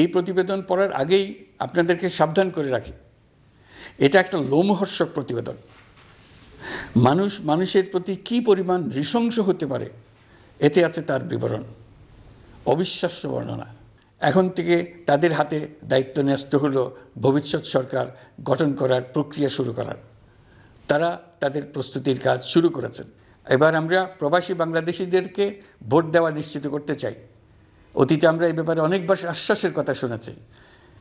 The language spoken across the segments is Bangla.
এই প্রতিবেদন পড়ার আগেই আপনাদেরকে সাবধান করে রাখি, এটা একটা লোমহর্ষক প্রতিবেদন। মানুষের প্রতি কী পরিমাণ নৃশংস হতে পারে এতে আছে তার বিবরণ, অবিশ্বাস্য বর্ণনা। এখন থেকে তাদের হাতে দায়িত্ব ন্যস্ত হলো ভবিষ্যৎ সরকার গঠন করার প্রক্রিয়া শুরু করার। তারা তাদের প্রস্তুতির কাজ শুরু করেছেন। এবার আমরা প্রবাসী বাংলাদেশিদেরকে ভোট দেওয়া নিশ্চিত করতে চাই। অতীতে আমরা এই ব্যাপারে অনেকবার আশ্বাসের কথা শুনেছি।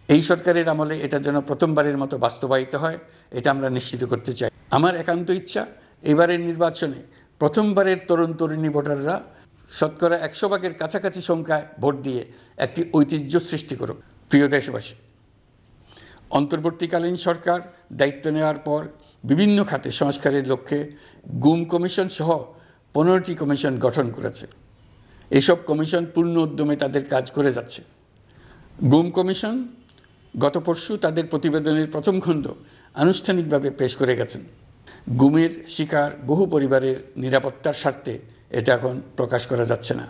এই সরকারের আমলে এটা যেন প্রথমবারের মতো বাস্তবায়িত হয়, এটা আমরা নিশ্চিত করতে চাই। আমার একান্ত ইচ্ছা, এবারের নির্বাচনে প্রথমবারের তরুণ তরুণী ভোটাররা শতকরা 100% কাছাকাছি সংখ্যায় ভোট দিয়ে একটি ঐতিহ্য সৃষ্টি করুক। প্রিয় দেশবাসী, অন্তর্বর্তীকালীন সরকার দায়িত্ব নেওয়ার পর বিভিন্ন খাতে সংস্কারের লক্ষ্যে গুম কমিশন সহ 15টি কমিশন গঠন করেছে। এসব কমিশন পূর্ণ উদ্যমে তাদের কাজ করে যাচ্ছে। গুম কমিশন গত পরশু তাদের প্রতিবেদনের প্রথম খণ্ড আনুষ্ঠানিকভাবে পেশ করে গেছেন। গুমের শিকার বহু পরিবারের নিরাপত্তার স্বার্থে এটা এখন প্রকাশ করা যাচ্ছে না।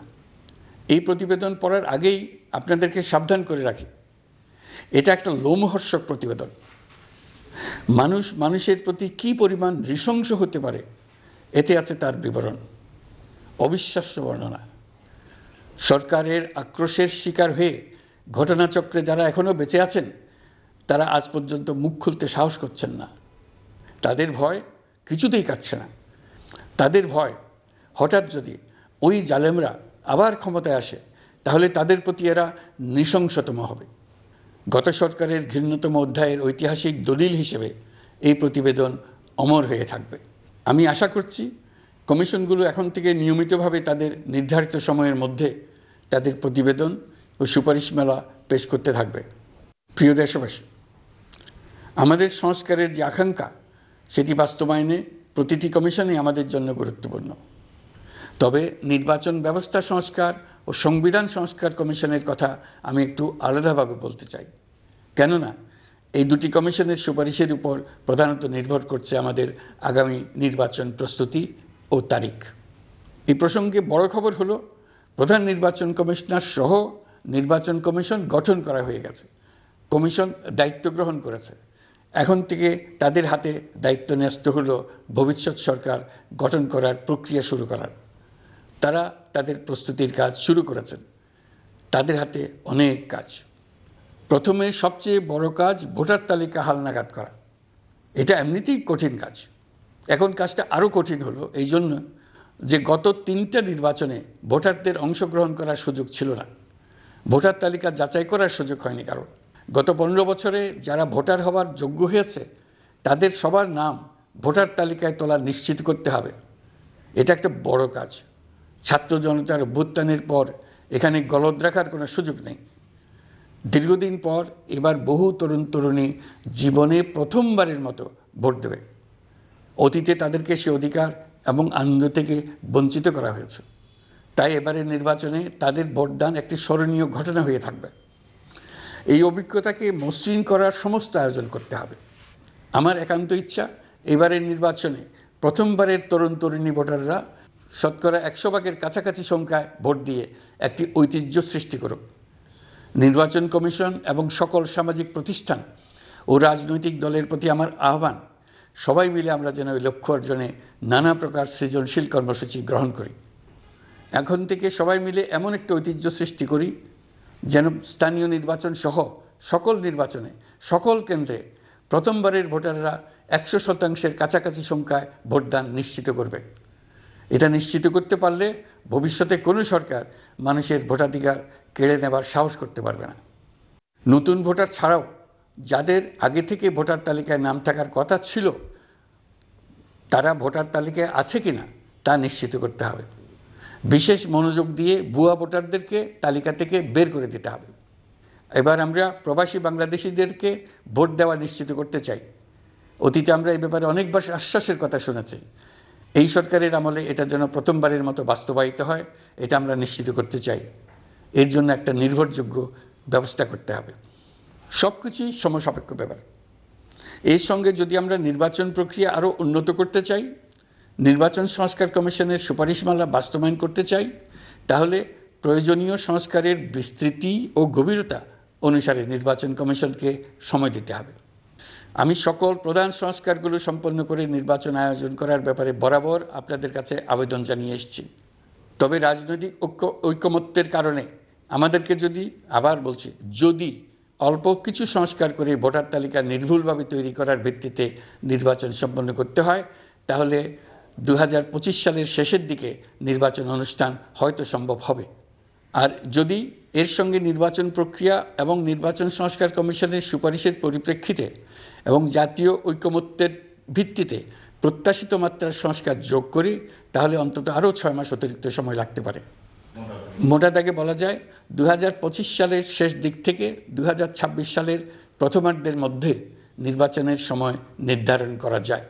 এই প্রতিবেদন পড়ার আগেই আপনাদেরকে সাবধান করে রাখি, এটা একটা লোমহর্ষক প্রতিবেদন। মানুষের প্রতি কী পরিমাণ নৃশংস হতে পারে এতে আছে তার বিবরণ, অবিশ্বাস্য বর্ণনা। সরকারের আক্রোশের শিকার হয়ে ঘটনাচক্রে যারা এখনও বেঁচে আছেন তারা আজ পর্যন্ত মুখ খুলতে সাহস করছেন না। তাদের ভয় কিছুতেই কাটছে না। তাদের ভয় হঠাৎ যদি ওই জালেমরা আবার ক্ষমতায় আসে তাহলে তাদের প্রতি এরা নৃশংসতম হবে। গত সরকারের ঘৃণ্যতম অধ্যায়ের ঐতিহাসিক দলিল হিসেবে এই প্রতিবেদন অমর হয়ে থাকবে। আমি আশা করছি কমিশনগুলো এখন থেকে নিয়মিতভাবে তাদের নির্ধারিত সময়ের মধ্যে তাদের প্রতিবেদন ও সুপারিশমালা পেশ করতে থাকবে। প্রিয় দেশবাসী, আমাদের সংস্কারের যে আকাঙ্ক্ষা সেটি বাস্তবায়নে প্রতিটি কমিশনই আমাদের জন্য গুরুত্বপূর্ণ। তবে নির্বাচন ব্যবস্থা সংস্কার ও সংবিধান সংস্কার কমিশনের কথা আমি একটু আলাদাভাবে বলতে চাই। কেননা এই দুটি কমিশনের সুপারিশের উপর প্রধানত নির্ভর করছে আমাদের আগামী নির্বাচন প্রস্তুতি ও তারিখ। এই প্রসঙ্গে বড় খবর হলো, প্রধান নির্বাচন কমিশনার সহ নির্বাচন কমিশন গঠন করা হয়ে গেছে। কমিশন দায়িত্ব গ্রহণ করেছে। এখন থেকে তাদের হাতে দায়িত্ব ন্যস্ত হলো ভবিষ্যৎ সরকার গঠন করার প্রক্রিয়া শুরু করার। তারা তাদের প্রস্তুতির কাজ শুরু করেছেন। তাদের হাতে অনেক কাজ। প্রথমে সবচেয়ে বড় কাজ ভোটার তালিকা হালনাগাদ করা। এটা এমনিতেই কঠিন কাজ। এখন কাজটা আরও কঠিন হলো এই জন্য যে গত 3টা নির্বাচনে ভোটারদের অংশগ্রহণ করার সুযোগ ছিল না। ভোটার তালিকা যাচাই করার সুযোগ হয়নি কারণ। গত 15 বছরে যারা ভোটার হওয়ার যোগ্য হয়েছে তাদের সবার নাম ভোটার তালিকায় তোলা নিশ্চিত করতে হবে। এটা একটা বড় কাজ। ছাত্র জনতার অভ্যুত্থানের পর এখানে গলদ রাখার কোনো সুযোগ নেই। দীর্ঘদিন পর এবার বহু তরুণ তরুণী জীবনে প্রথমবারের মতো ভোট দেবে। অতীতে তাদেরকে সে অধিকার এবং আনন্দ থেকে বঞ্চিত করা হয়েছে। তাই এবারের নির্বাচনে তাদের ভোটদান একটি স্মরণীয় ঘটনা হয়ে থাকবে। এই অভিজ্ঞতাকে মসৃণ করার সমস্ত আয়োজন করতে হবে। আমার একান্ত ইচ্ছা, এবারের নির্বাচনে প্রথমবারের তরুণ তরুণী ভোটাররা শতকরা 100% কাছাকাছি সংখ্যায় ভোট দিয়ে একটি ঐতিহ্য সৃষ্টি করুক। নির্বাচন কমিশন এবং সকল সামাজিক প্রতিষ্ঠান ও রাজনৈতিক দলের প্রতি আমার আহ্বান, সবাই মিলে আমরা যেন ওই লক্ষ্য অর্জনে নানা প্রকার সৃজনশীল কর্মসূচি গ্রহণ করি। এখন থেকে সবাই মিলে এমন একটা ঐতিহ্য সৃষ্টি করি যেন স্থানীয় নির্বাচন সহ সকল নির্বাচনে সকল কেন্দ্রে প্রথমবারের ভোটাররা 100% কাছাকাছি সংখ্যায় ভোটদান নিশ্চিত করবে। এটা নিশ্চিত করতে পারলে ভবিষ্যতে কোনো সরকার মানুষের ভোটাধিকার কেড়ে নেবার সাহস করতে পারবে না। নতুন ভোটার ছাড়াও যাদের আগে থেকে ভোটার তালিকায় নাম থাকার কথা ছিল তারা ভোটার তালিকায় আছে কিনা তা নিশ্চিত করতে হবে। বিশেষ মনোযোগ দিয়ে ভুয়া ভোটারদেরকে তালিকা থেকে বের করে দিতে হবে। এবার আমরা প্রবাসী বাংলাদেশিদেরকে ভোট দেওয়া নিশ্চিত করতে চাই। অতীতে আমরা এই ব্যাপারে অনেকবার আশ্বাসের কথা শুনেছি। এই সরকারের আমলে এটা যেন প্রথমবারের মতো বাস্তবায়িত হয়, এটা আমরা নিশ্চিত করতে চাই। এর জন্য একটা নির্ভরযোগ্য ব্যবস্থা করতে হবে। সব কিছুই সমসাপেক্ষ ব্যাপার। এর সঙ্গে যদি আমরা নির্বাচন প্রক্রিয়া আরও উন্নত করতে চাই, নির্বাচন সংস্কার কমিশনের সুপারিশমালা বাস্তবায়ন করতে চাই, তাহলে প্রয়োজনীয় সংস্কারের বিস্তৃতি ও গভীরতা অনুসারে নির্বাচন কমিশনকে সময় দিতে হবে। আমি সকল প্রধান সংস্কারগুলো সম্পন্ন করে নির্বাচন আয়োজন করার ব্যাপারে বরাবর আপনাদের কাছে আবেদন জানিয়ে এসেছি। তবে রাজনৈতিক ঐকমত্যের কারণে আমাদেরকে আবার বলছি, যদি অল্প কিছু সংস্কার করে ভোটার তালিকা নির্ভুলভাবে তৈরি করার ভিত্তিতে নির্বাচন সম্পন্ন করতে হয়, তাহলে 2025 সালের শেষের দিকে নির্বাচন অনুষ্ঠান হয়তো সম্ভব হবে। আর যদি এর সঙ্গে নির্বাচন প্রক্রিয়া এবং নির্বাচন সংস্কার কমিশনের সুপারিশের পরিপ্রেক্ষিতে এবং জাতীয় ঐকমত্যের ভিত্তিতে প্রত্যাশিত মাত্রার সংস্কার যোগ করি, তাহলে অন্তত আরও 6 মাস অতিরিক্ত সময় লাগতে পারে। মোটা দাগে বলা যায় 2025 সালের শেষ দিক থেকে 2026 সালের প্রথমার্ধের মধ্যে নির্বাচনের সময় নির্ধারণ করা যায়।